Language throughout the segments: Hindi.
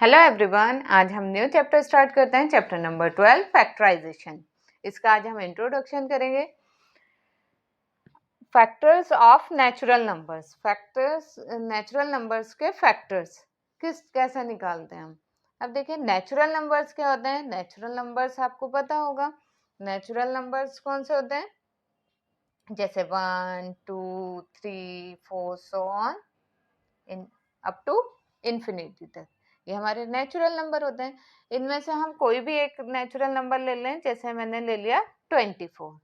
हेलो एवरीवन, आज हम न्यू चैप्टर स्टार्ट करते हैं। Chapter number 12 factorization. इसका आज हम इंट्रोडक्शन करेंगे। Factors of natural numbers. Factors natural numbers के फैक्टर्स कैसे निकालते हैं हम। अब देखिए नेचुरल नंबर्स क्या होते हैं। नेचुरल नंबर्स आपको पता होगा। नेचुरल नंबर्स कौन से होते हैं, जैसे 1 2 3 4 so on in up to infinity तक, ये हमारे नेचुरल नंबर होते हैं। इनमें से हम कोई भी एक नेचुरल नंबर ले लें, जैसे मैंने ले लिया 24।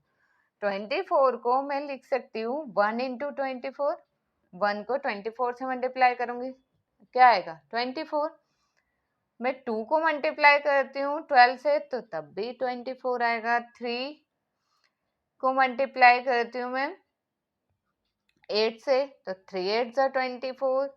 24 को मैं लिख सकती हूँ 1 इंटू 24। 1 को 24 से मल्टीप्लाई करूंगी, क्या आएगा 24। मैं 2 को मल्टीप्लाई करती हूँ 12 से, तो तब भी 24 आएगा। 3 को मल्टीप्लाई करती हूँ मैं 8 से, तो 3 8 जा 24।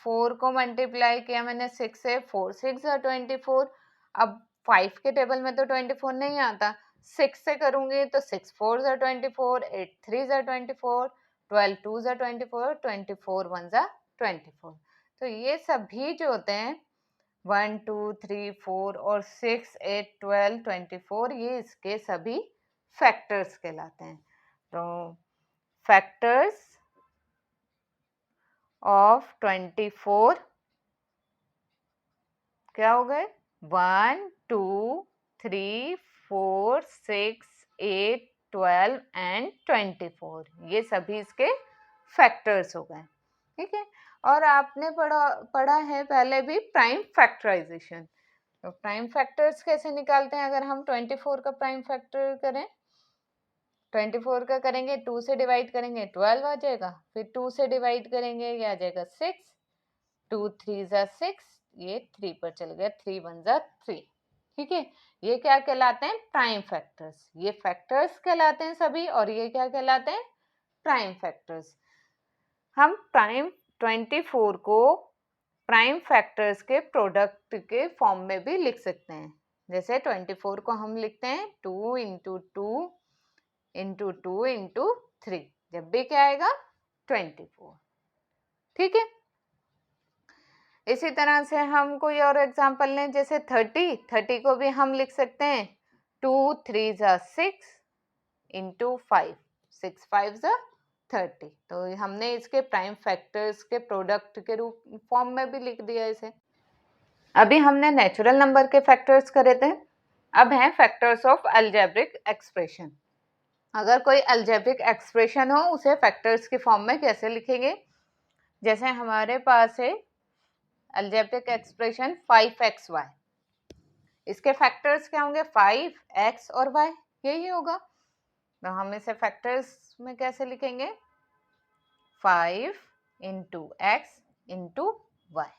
4 को मल्टीप्लाई किया मैंने 6 से, 4 6 जा 24। अब 5 के टेबल में तो 24 नहीं आता, 6 से करूंगी तो 6 4 जा 24, 8 3 जा 24, 12 2 जा 24, 24 1 जा 24। तो ये सभी जो होते हैं 1 2 3 4 और 6 8 12 24, ये इसके सभी फैक्टर्स कहलाते हैं। तो फैक्टर्स ऑफ 24 क्या हो गए, 1 2 3 4 6 8 12 एंड 24, ये सभी इसके फैक्टर्स हो गए। ठीक है, और आपने पढ़ा है पहले भी प्राइम फैक्टराइजेशन। तो प्राइम फैक्टर्स कैसे निकालते हैं। अगर हम 24 का प्राइम फैक्टर करें, 24 का करेंगे 2 से डिवाइड करेंगे 12 आ जाएगा, फिर 2 से डिवाइड करेंगे ये आ जाएगा 6, 2 3 जा 6, ये 3 पर चल गया, 3 1 जा 3। ठीक है, ये क्या कहलाते हैं, प्राइम फैक्टर्स। ये फैक्टर्स कहलाते हैं सभी, और ये क्या कहलाते हैं, प्राइम फैक्टर्स। हम प्राइम 24 को प्राइम फैक्टर्स के प्रोडक्ट के फॉर्म में भी लिख सकते हैं। जैसे 24 को हम लिखते हैं 2 इंटू 2 इंटू 2 इंटू 3, जब भी क्या आएगा 24। ठीक है, इसी तरह से हम कोई और एग्जांपल लें, जैसे 30 को भी हम लिख सकते हैं 2 3 जा 6 इंटू 5, 6 5 जा 30। तो हमने इसके प्राइम फैक्टर्स के प्रोडक्ट के रूप फॉर्म में भी लिख दिया इसे। अभी हमने नेचुरल नंबर के फैक्टर्स करे थे, अब हैं फैक्टर्स ऑफ अलजेब्रिक एक्सप्रेशन। अगर कोई अलजेब्रिक एक्सप्रेशन हो, उसे फैक्टर्स के फॉर्म में कैसे लिखेंगे। जैसे हमारे पास है अलजेब्रिक एक्सप्रेशन 5xy, इसके फैक्टर्स क्या होंगे, 5x और y, यही होगा। तो हम इसे फैक्टर्स में कैसे लिखेंगे, 5 इंटू एक्स इंटू वाई।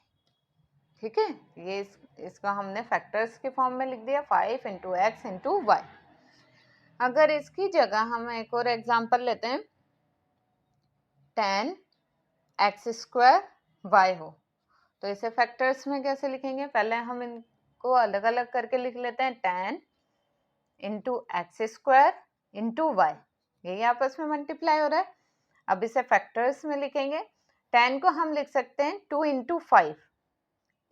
ठीक है, ये इसका हमने फैक्टर्स के फॉर्म में लिख दिया, 5 इंटू एक्स इंटू वाई। अगर इसकी जगह हम एक और एग्जांपल लेते हैं, 10x² y हो, तो इसे फैक्टर्स में कैसे लिखेंगे। पहले हम इनको अलग अलग करके लिख लेते हैं, 10 इंटू x² इंटू वाई, यही आपस में मल्टीप्लाई हो रहा है। अब इसे फैक्टर्स में लिखेंगे। 10 को हम लिख सकते हैं 2 इंटू 5,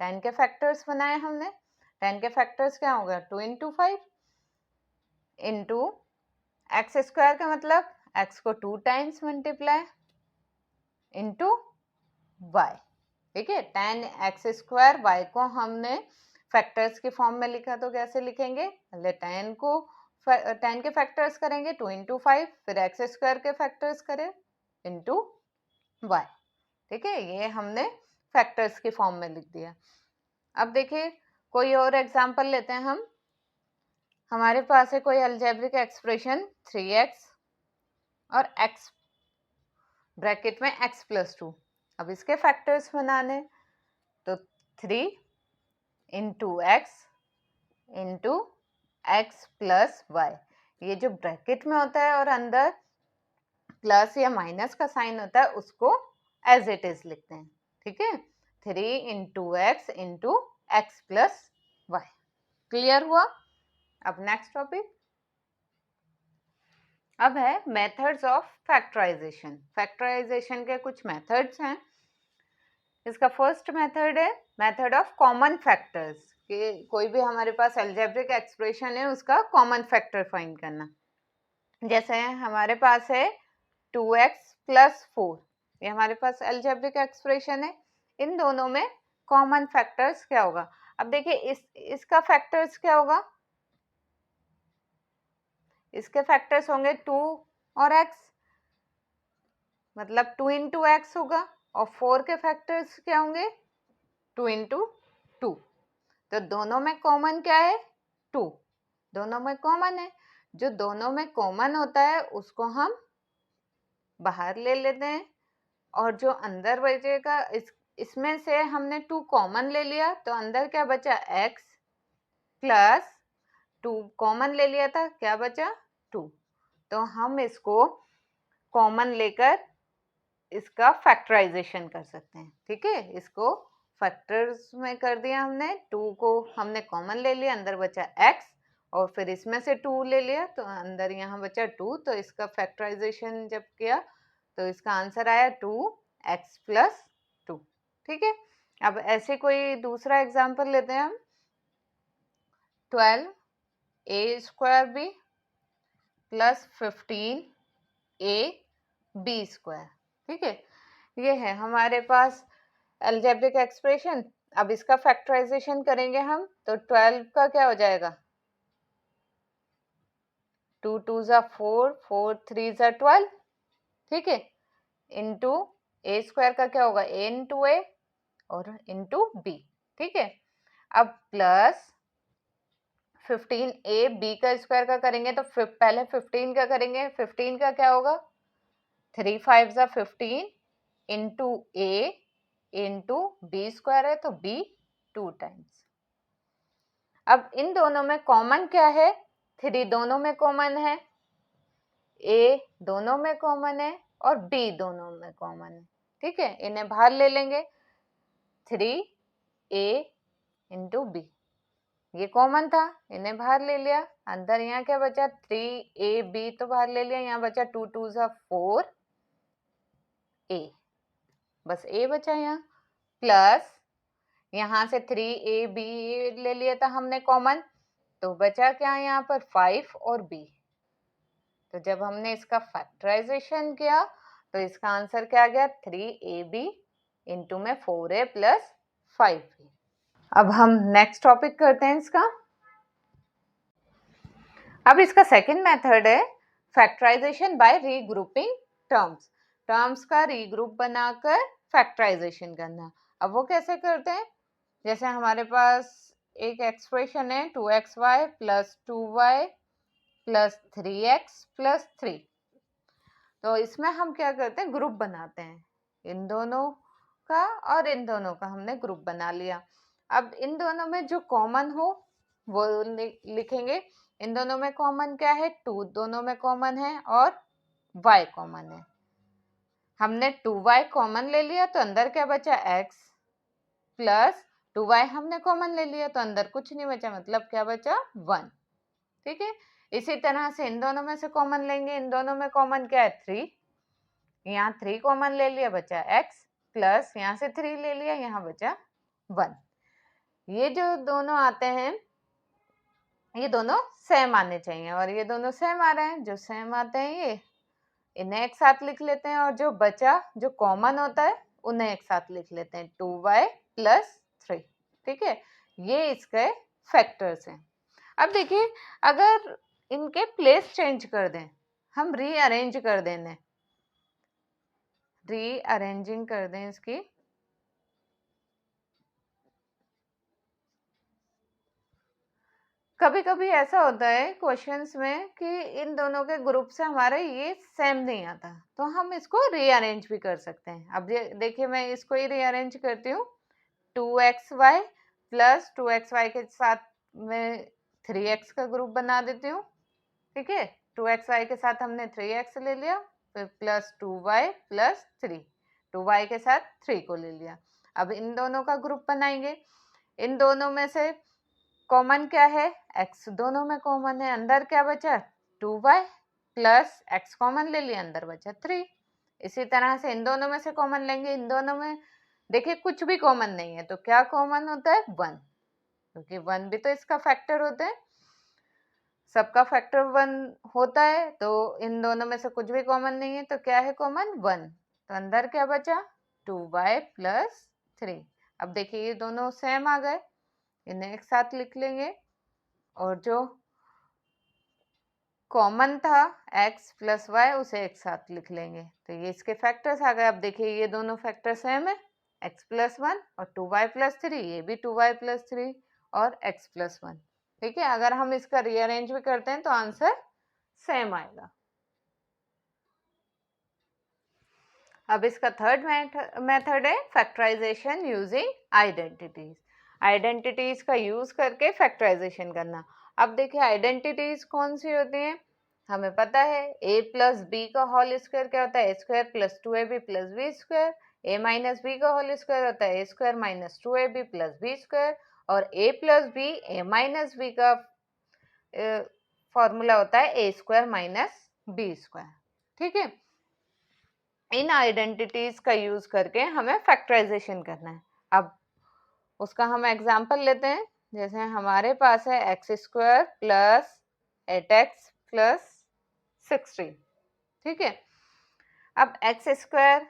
10 के फैक्टर्स बनाए हमने, 10 के फैक्टर्स क्या होगा 2 इंटू 5 इंटू x² का मतलब x को 2 टाइम्स मल्टीप्लाई इंटू y। ठीक है, 10x² y को हमने फैक्टर्स के फॉर्म में लिखा, तो कैसे लिखेंगे, पहले 10 के फैक्टर्स करेंगे 2 इंटू 5, फिर x² के फैक्टर्स करें इंटू y। ठीक है, ये हमने फैक्टर्स के फॉर्म में लिख दिया। अब देखिए कोई और एग्जांपल लेते हैं हम। हमारे पास है कोई अलजेब्रिक एक्सप्रेशन 3x और x ब्रैकेट में x प्लस 2। अब इसके फैक्टर्स बनाने, तो 3 into x into x plus y, ये जो ब्रैकेट में होता है और अंदर प्लस या माइनस का साइन होता है, उसको एज इट इज लिखते हैं। ठीक है, 3 into x into x plus y. Clear हुआ। अब नेक्स्ट टॉपिक, अब है मेथड्स ऑफ फैक्टराइजेशन। फैक्टराइजेशन के कुछ मेथड्स हैं। इसका फर्स्ट मेथड है मेथड ऑफ कॉमन फैक्टर्स, कि कोई भी हमारे पास अलजेब्रिक एक्सप्रेशन है उसका कॉमन फैक्टर फाइंड करना। जैसे हमारे पास है 2x प्लस 4, ये हमारे पास अलजेब्रिक एक्सप्रेशन है। इन दोनों में कॉमन फैक्टर्स क्या होगा? अब देखिए इसका फैक्टर्स क्या होगा? इसके फैक्टर्स होंगे 2 और x, मतलब 2 इंटू एक्स होगा। और 4 के फैक्टर्स क्या होंगे? 2 इंटू 2। तो दोनों में कॉमन क्या है? 2। दोनों में कॉमन है। जो दोनों में कॉमन होता है उसको हम बाहर ले लेते हैं, और जो अंदर बचेगा इसमें से हमने 2 कॉमन ले लिया, तो अंदर क्या बचा? x प्लस 2 कॉमन ले लिया था, क्या बचा? 2। तो हम इसको कॉमन लेकर इसका फैक्टराइजेशन कर सकते हैं। ठीक है, इसको फैक्टर्स में कर दिया हमने। 2 को हमने कॉमन ले लिया, अंदर बचा x, और फिर इसमें से 2 ले लिया तो अंदर यहाँ बचा 2। तो इसका फैक्टराइजेशन जब किया तो इसका आंसर आया 2x प्लस 2। ठीक है, अब ऐसे कोई दूसरा एग्जाम्पल लेते हैं हम। 12a square b plus 15a b square. ठीक है, ये है हमारे पास अलजेब्रिक एक्सप्रेशन। अब इसका फैक्टराइजेशन करेंगे हम, तो 12 का क्या हो जाएगा? 2 2 जा 4, 4 3 जा 12। ठीक है, इंटू ए स्क्वायर का क्या होगा? a इंटू ए और इंटू बी। ठीक है, अब प्लस 15a b का स्क्वायर का करेंगे, तो पहले 15 का करेंगे। 15 का क्या होगा? 3 5 जा 15 इंटू ए इंटू बी स्क्वायर है, तो b 2 टाइम्स। अब इन दोनों में कॉमन क्या है? 3 दोनों में कॉमन है, a दोनों में कॉमन है और b दोनों में कॉमन है। ठीक है, इन्हें बाहर ले लेंगे। 3a इंटू बी, ये कॉमन था, इन्हें बाहर ले लिया। अंदर यहाँ क्या बचा? 3ab तो बाहर ले लिया, यहाँ बचा 2 2 जा 4a, बस a बचा यहाँ। प्लस यहाँ से 3ab ले लिया था हमने कॉमन, तो बचा क्या यहाँ पर? 5 और b। तो जब हमने इसका फैक्टराइजेशन किया तो इसका आंसर क्या आ गया? 3ab इंटू में 4a प्लस 5b। अब हम नेक्स्ट टॉपिक करते हैं इसका। अब इसका सेकंड मेथड है factorization by regrouping terms. Terms का रीग्रुप बनाकर फैक्टराइजेशन करना। अब वो कैसे करते हैं? जैसे हमारे पास एक एक्सप्रेशन है 2xy plus 2y plus 3x plus 3। तो इसमें हम क्या करते हैं? ग्रुप बनाते हैं, इन दोनों का और इन दोनों का हमने ग्रुप बना लिया। अब इन दोनों में जो कॉमन हो वो लिखेंगे। इन दोनों में कॉमन क्या है? 2 दोनों में कॉमन है और y कॉमन है। हमने 2y कॉमन ले लिया तो अंदर क्या बचा? x प्लस 2y हमने कॉमन ले लिया तो अंदर कुछ नहीं बचा, मतलब क्या बचा? 1। ठीक है, इसी तरह से इन दोनों में से कॉमन लेंगे। इन दोनों में कॉमन क्या है? 3, यहाँ 3 कॉमन ले लिया, बचा x प्लस यहाँ से 3 ले लिया, यहाँ बचा 1। ये जो दोनों आते हैं ये दोनों सेम आने चाहिए, और ये दोनों सेम आ रहे हैं। जो सेम आते हैं ये इन्हें एक साथ लिख लेते हैं, और जो बचा जो कॉमन होता है उन्हें एक साथ लिख लेते हैं, 2y प्लस 3। ठीक है, ये इसके फैक्टर्स हैं। अब देखिए, अगर इनके प्लेस चेंज कर दें, हम रीअरेंज कर दें, रीअरेंजिंग कर दें इसकी, कभी कभी ऐसा होता है क्वेश्चंस में कि इन दोनों के ग्रुप से हमारे ये सेम नहीं आता, तो हम इसको रीअरेंज भी कर सकते हैं। अब देखिए, मैं इसको ही रीअरेंज करती हूँ। 2xy प्लस 2xy के साथ मैं 3x का ग्रुप बना देती हूँ। ठीक है, 2xy के साथ हमने 3x ले लिया, फिर प्लस 2y प्लस 3, 2y के साथ 3 को ले लिया। अब इन दोनों का ग्रुप बनाएंगे। इन दोनों में से कॉमन क्या है? x दोनों में कॉमन है, अंदर क्या बचा? 2y प्लस x कॉमन ले लिया, अंदर बचा 3। इसी तरह से इन दोनों में से कॉमन लेंगे। इन दोनों में देखिए कुछ भी कॉमन नहीं है तो क्या कॉमन होता है 1, क्योंकि 1 भी तो इसका फैक्टर होता है, सबका फैक्टर 1 होता है, तो इन दोनों में से कुछ भी कॉमन नहीं है तो क्या है कॉमन 1। तो अंदर क्या बचा 2y प्लस 3। अब देखिए ये दोनों सेम आ गए, इन्हें एक साथ लिख लेंगे, और जो कॉमन था x प्लस वाई उसे एक साथ लिख लेंगे, तो ये इसके फैक्टर्स आ गए। अब देखिए ये दोनों फैक्टर सेम है, x प्लस 1 और 2y प्लस 3, ये भी 2y प्लस 3 और x प्लस 1। ठीक है, अगर हम इसका रीअरेंज भी करते हैं तो आंसर सेम आएगा। अब इसका थर्ड मेथड है फैक्टराइजेशन यूजिंग आइडेंटिटीज। आइडेंटिटीज का यूज करके फैक्टराइजेशन करना। अब देखिए आइडेंटिटीज कौन सी होती हैं, हमें पता है a प्लस बी का होल स्क्वायर क्या होता है, a square plus 2ab plus B square. a minus b का होल स्क्वायर होता है a square minus 2ab plus B square. और a plus b a minus b का फॉर्मूला होता है a square minus b square. ठीक है, इन आइडेंटिटीज का यूज करके हमें फैक्टराइजेशन करना है। अब उसका हम एग्जांपल लेते हैं, जैसे हमारे पास है x square plus 8x plus 16। ठीक है, अब एक्स स्क्वायर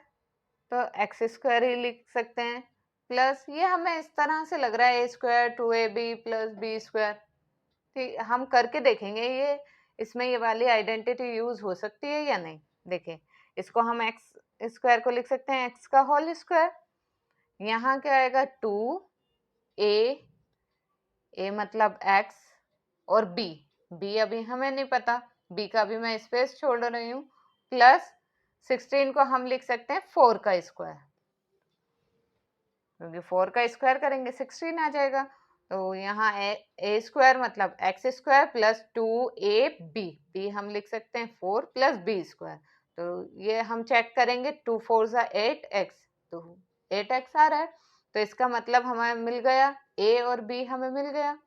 तो एक्स स्क्वायर ही लिख सकते हैं, प्लस ये हमें इस तरह से लग रहा है a square 2ab plus B square. ठीक, हम करके देखेंगे ये इसमें ये वाली आइडेंटिटी यूज हो सकती है या नहीं। देखिए इसको हम एक्स स्क्वायर को लिख सकते हैं एक्स का होल स्क्वायर, यहाँ क्या आएगा 2a मतलब x और b अभी हमें नहीं पता, b का भी मैं स्पेस छोड़ रही हूँ, प्लस 16 को हम लिख सकते हैं 4 का स्क्वायर, क्योंकि 4 का स्क्वायर करेंगे 16 आ जाएगा। तो यहाँ ए स्क्वायर मतलब एक्स स्क्वायर प्लस 2ab हम लिख सकते हैं 4 प्लस बी स्क्वायर। तो ये हम चेक करेंगे 2 4 ज़ा 8x, तो 8x आ रहा है, तो इसका मतलब हमें मिल गया a और b हमें मिल गया।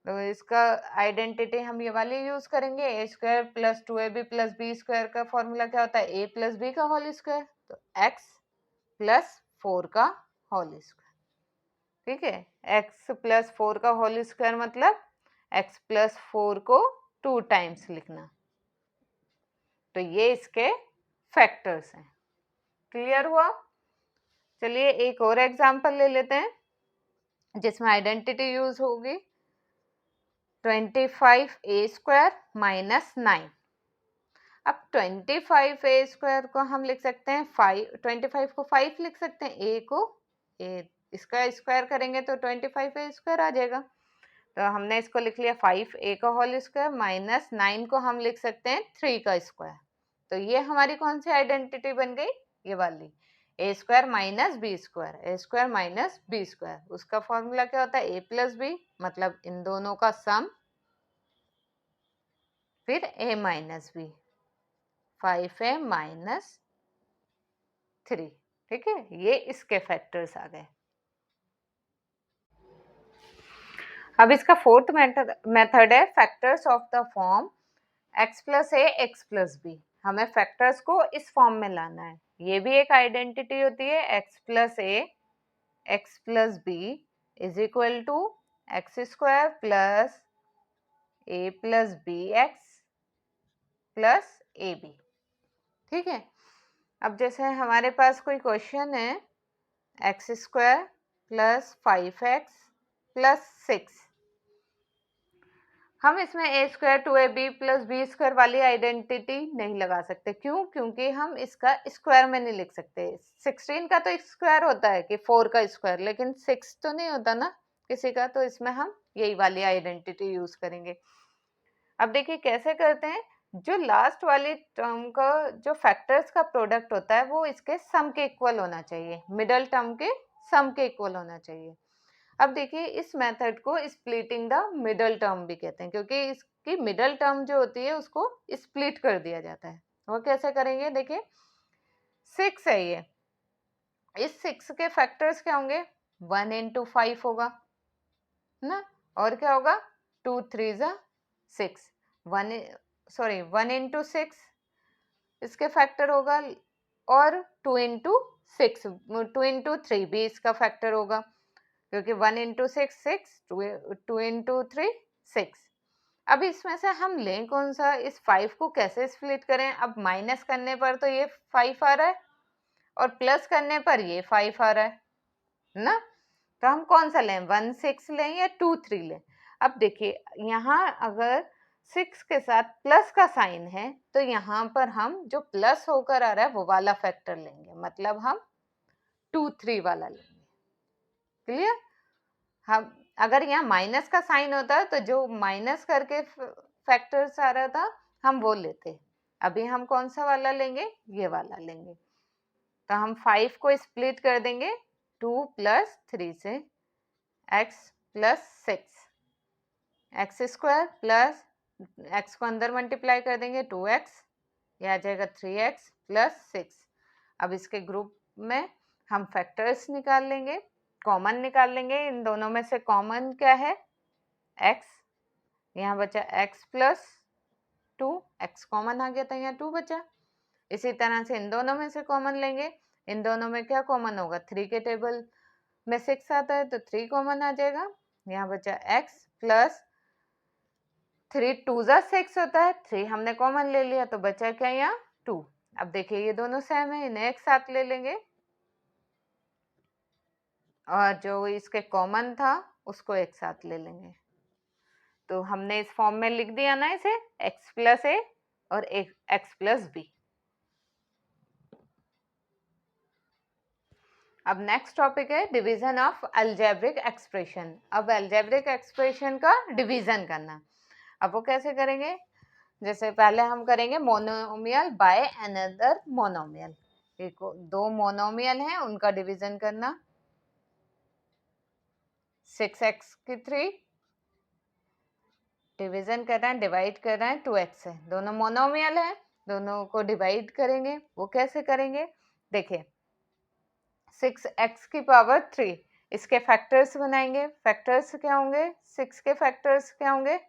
तो इसका आइडेंटिटी हम ये वाली यूज करेंगे, A square plus 2ab plus B square का फॉर्मूला क्या होता है a प्लस बी का होल स्क्वायर, तो x प्लस 4 का होल स्क्वायर। ठीक है, x प्लस 4 का होल स्क्वायर मतलब x प्लस 4 को 2 टाइम्स लिखना। तो ये इसके फैक्टर्स हैं। क्लियर हुआ? चलिए एक और एग्जांपल ले लेते हैं जिसमें आइडेंटिटी यूज होगी, 25a स्क्वायर माइनस 9। अब 25a स्क्वायर को हम लिख सकते हैं 5, 25 को 5 लिख सकते हैं, a को a, इसका स्क्वायर करेंगे तो 25a स्क्वायर आ जाएगा। तो हमने इसको लिख लिया 5a का होल स्क्वायर माइनस 9 को हम लिख सकते हैं 3 का स्क्वायर। तो ये हमारी कौन सी आइडेंटिटी बन गई, ये वाली a square minus b square, a square minus b square. उसका फॉर्मूला क्या होता है a प्लस बी मतलब इन दोनों का सम फिर a minus B, 5a minus 3। ठीक है, ये इसके फैक्टर्स आ गए। अब इसका फोर्थ मेथड है factors of the form x plus a x plus b. हमें फैक्टर्स को इस फॉर्म में लाना है, ये भी एक आइडेंटिटी होती है x plus a x plus b is equal to x square plus a plus b x plus a b. ठीक है, अब जैसे हमारे पास कोई क्वेश्चन है x square plus 5x plus 6, हम इसमें A square 2ab plus B square वाली आइडेंटिटी नहीं लगा सकते। क्यों? क्योंकि हम इसका स्क्वायर में नहीं लिख सकते। 16 का तो स्क्वायर होता है कि 4 का स्क्वायर, लेकिन 6 तो नहीं होता ना किसी का, तो इसमें हम यही वाली आइडेंटिटी यूज करेंगे। अब देखिए कैसे करते हैं, जो लास्ट वाली टर्म का जो फैक्टर्स का प्रोडक्ट होता है वो इसके सम के इक्वल होना चाहिए, मिडल टर्म के सम के इक्वल होना चाहिए। अब देखिए इस मेथड को स्प्लिटिंग द मिडल टर्म भी कहते हैं, क्योंकि इसकी मिडल टर्म जो होती है उसको स्प्लिट कर दिया जाता है। वो कैसे करेंगे, देखिए 6 है ये, इस 6 के फैक्टर्स क्या होंगे, 1 इंटू 5 होगा ना, और क्या होगा 2 3 ज़ा 6, 1 इंटू 6 इसके फैक्टर होगा, और 2 इंटू 6, 2 इंटू 3 भी इसका फैक्टर होगा, क्योंकि 1 इंटू 6 6, 2 इंटू 3 6। अब इसमें से हम लें कौन सा, इस 5 को कैसे स्प्लिट करें। अब माइनस करने पर तो ये 5 आ रहा है और प्लस करने पर ये 5 आ रहा है ना, तो हम कौन सा लें, 1 6 लें या 2 3 लें। अब देखिए यहाँ अगर 6 के साथ प्लस का साइन है तो यहाँ पर हम जो प्लस होकर आ रहा है वो वाला फैक्टर लेंगे, मतलब हम 2 3 वाला लेंगे। क्लियर। हम अगर यहाँ माइनस का साइन होता तो जो माइनस करके फैक्टर्स आ रहा था हम वो लेते। अभी हम कौन सा वाला लेंगे, ये वाला लेंगे। तो हम 5 को स्प्लिट कर देंगे 2 प्लस 3 से, x plus 6, x square plus x को अंदर मल्टीप्लाई कर देंगे 2x, ये आ जाएगा 3x प्लस 6। अब इसके ग्रुप में हम फैक्टर्स निकाल लेंगे, कॉमन निकाल लेंगे। इन दोनों में से कॉमन क्या है, x, यहाँ बचा x प्लस 2, x कॉमन आ गया था, यहाँ 2 बचा। इसी तरह से इन दोनों में से कॉमन लेंगे, इन दोनों में क्या कॉमन होगा, 3 के टेबल में 6 आता है तो 3 कॉमन आ जाएगा। यहाँ बचा x प्लस 3 2 जा 6 होता है, 3 हमने कॉमन ले लिया तो बचा क्या यहाँ 2। अब देखिए ये दोनों सेम है, इन्हें एक साथ ले लेंगे और जो इसके कॉमन था उसको एक साथ ले लेंगे। तो हमने इस फॉर्म में लिख दिया ना इसे, x प्लस ए और x प्लस बी। अब नेक्स्ट टॉपिक है डिवीजन ऑफ अलजेब्रिक एक्सप्रेशन। अब अलजेब्रिक एक्सप्रेशन का डिवीजन करना, अब वो कैसे करेंगे, जैसे पहले हम करेंगे मोनोमियल बाय अनदर मोनोमियल। दो मोनोमियल हैं उनका डिवीजन करना, 6x की 3 डिवीजन कर रहे हैं, डिवाइड कर रहे हैं 2x से, दोनों मोनोमियल है, दोनों को डिवाइड करेंगे। वो कैसे करेंगे, देखिए 6x की पावर 3, इसके फैक्टर्स बनाएंगे। फैक्टर्स क्या होंगे, 6 के फैक्टर्स क्या होंगे,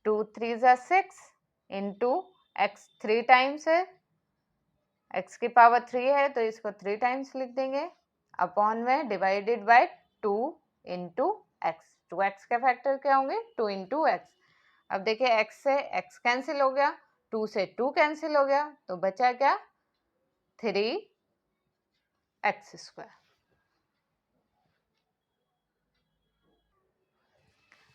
2 3 जा 6 इंटू x 3 टाइम्स है, x की पावर 3 है तो इसको 3 टाइम्स लिख देंगे, अपॉन में divided by 2 into x. 2x के फैक्टर क्या होंगे, 2 इंटू एक्स। अब देखिए x से x कैंसिल हो गया, 2 से 2 कैंसिल हो गया, तो बचा क्या 3x स्क्वायर।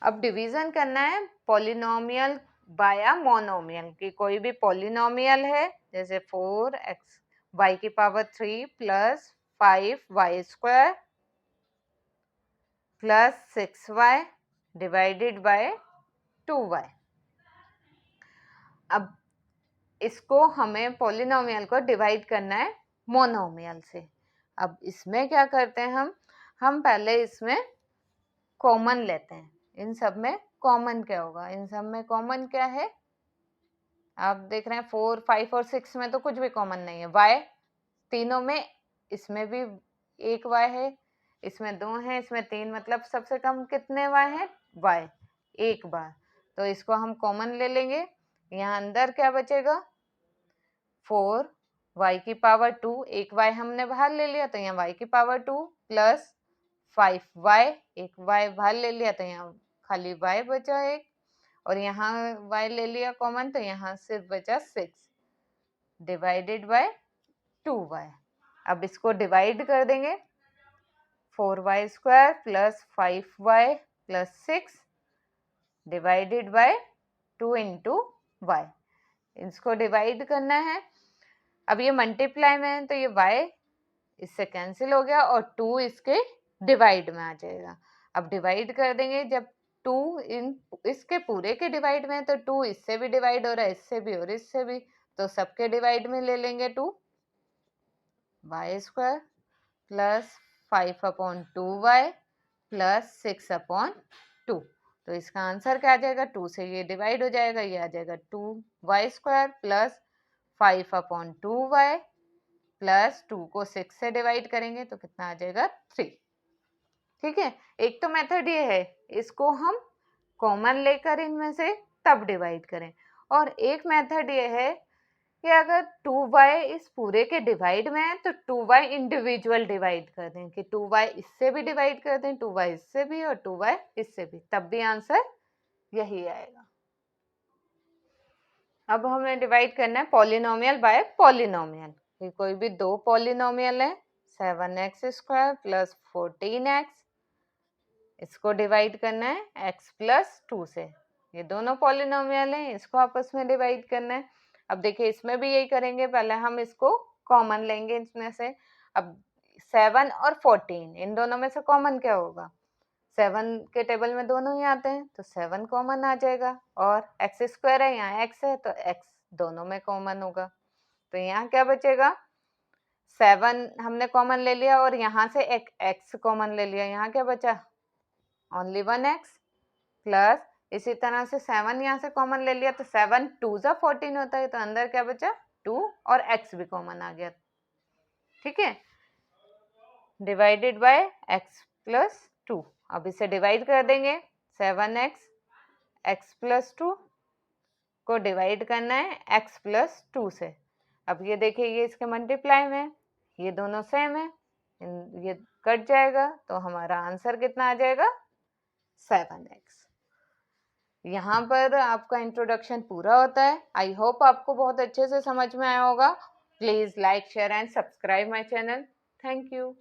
अब डिवीजन करना है पॉलिनोमियल बाया मोनोमियल, कि कोई भी पॉलिनोमियल है जैसे 4x y की power 3 plus 5y square plus 6y divided by 2y। अब इसको हमें पॉलिनोमियल को डिवाइड करना है मोनोमियल से। अब इसमें क्या करते हैं हम पहले इसमें कॉमन लेते हैं। इन सब में कॉमन क्या होगा, इन सब में कॉमन क्या है, आप देख रहे हैं 4 5 और 6 में तो कुछ भी कॉमन नहीं है। y तीनों में, इसमें भी एक y है, इसमें 2 है, इसमें 3, मतलब सबसे कम कितने y हैं, y एक बार, तो इसको हम कॉमन ले लेंगे। यहाँ अंदर क्या बचेगा, 4 y की पावर 2, एक y हमने बाहर ले लिया तो यहाँ y की पावर 2 प्लस 5y, एक y बाहर ले लिया तो यहाँ खाली y बचा एक, और यहाँ y ले लिया कॉमन तो यहाँ सिर्फ बचा 6 डिवाइडेड बाय 2y। अब इसको डिवाइड कर देंगे, 4y square plus 5y plus 6 divided by 2 into y। इसको डिवाइड करना है। अब ये मल्टीप्लाई में है तो ये y इससे कैंसिल हो गया और 2 इसके डिवाइड में आ जाएगा। अब डिवाइड कर देंगे, जब 2 इसके पूरे के डिवाइड में है तो 2 इससे भी डिवाइड हो रहा है, इससे भी और इससे भी, तो सबके डिवाइड में ले लेंगे 2, y square plus 5/2y plus 6/2। तो इसका आंसर क्या आ जाएगा, 2 से ये डिवाइड हो जाएगा, ये आ जाएगा 2y square plus 5/2y plus 2 को 6 से डिवाइड करेंगे तो कितना आ जाएगा 3। ठीक है, एक तो मेथड ये है, इसको हम कॉमन लेकर इनमें से तब डिवाइड करें, और एक मेथड ये है कि अगर 2y इस पूरे के डिवाइड में है तो 2y इंडिविजुअल डिवाइड कर दें, कि 2y इससे भी डिवाइड कर दें, 2y इससे भी और 2y इससे भी, तब भी आंसर यही आएगा। अब हमें डिवाइड करना है पॉलिनोमियल बाय पॉलिनोमियल, कि कोई भी दो पॉलिनोमियल है 7x² प्लस 14x, इसको डिवाइड करना है x प्लस 2 से। ये दोनों पॉलिनोमियल हैं, इसको आपस में डिवाइड करना है। अब देखिए इसमें भी यही करेंगे, पहले हम इसको कॉमन लेंगे इसमें से। अब 7 और 14 इन दोनों में से कॉमन क्या होगा? 7 के टेबल में दोनों ही आते हैं तो 7 कॉमन आ जाएगा, और x² है, यहाँ x है तो x दोनों में कॉमन होगा। तो यहाँ क्या बचेगा? 7 हमने कॉमन ले लिया और यहाँ से एक x कॉमन ले लिया, यहाँ क्या बचा? ओनली 1x, प्लस इसी तरह से 7 यहाँ से कॉमन ले लिया तो 7 2 जा 14 होता है, तो अंदर क्या बचा? 2 और x भी कॉमन आ गया। ठीक है, डिवाइडेड बाय x प्लस 2। अब इसे डिवाइड कर देंगे, 7x x प्लस 2 को डिवाइड करना है x प्लस 2 से। अब ये देखिए ये इसके मल्टीप्लाई में है, ये दोनों सेम है, ये कट जाएगा तो हमारा आंसर कितना आ जाएगा? 7x। यहाँ पर आपका इंट्रोडक्शन पूरा होता है। आई होप आपको बहुत अच्छे से समझ में आया होगा। Please like share and subscribe my channel. Thank you.